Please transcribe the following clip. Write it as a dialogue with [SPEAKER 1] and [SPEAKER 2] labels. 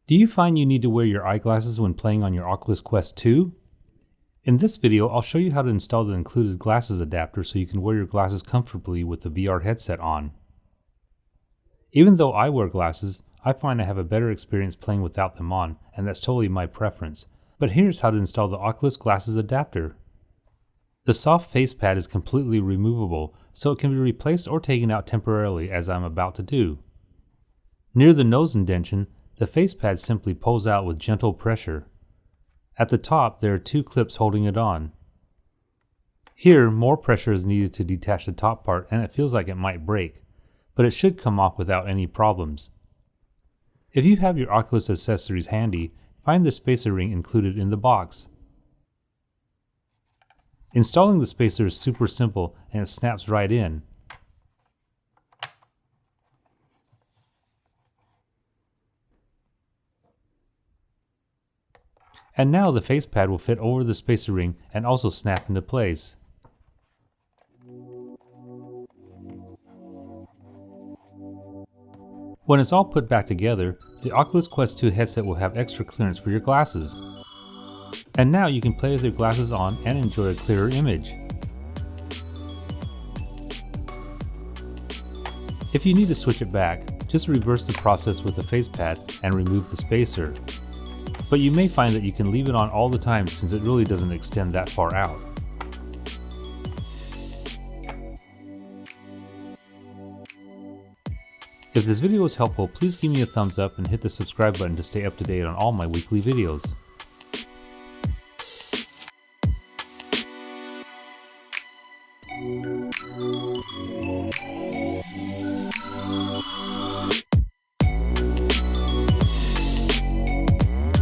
[SPEAKER 1] Do you find you need to wear your eyeglasses when playing on your Oculus Quest 2? In this video, I'll show you how to install the included glasses adapter so you can wear your glasses comfortably with the VR headset on. Even though I wear glasses, I find I have a better experience playing without them on, and that's totally my preference. But here's how to install the Oculus glasses adapter. The soft face pad is completely removable, so it can be replaced or taken out temporarily, as I'm about to do. Near the nose indention, the face pad simply pulls out with gentle pressure. At the top, there are two clips holding it on. Here, more pressure is needed to detach the top part, and it feels like it might break, but it should come off without any problems. If you have your Oculus accessories handy, find the spacer ring included in the box. Installing the spacer is super simple and it snaps right in. And now the face pad will fit over the spacer ring and also snap into place. When it's all put back together, the Oculus Quest 2 headset will have extra clearance for your glasses. And now you can play with your glasses on and enjoy a clearer image. If you need to switch it back, just reverse the process with the face pad and remove the spacer. But you may find that you can leave it on all the time since it really doesn't extend that far out. If this video was helpful, please give me a thumbs up and hit the subscribe button to stay up to date on all my weekly videos.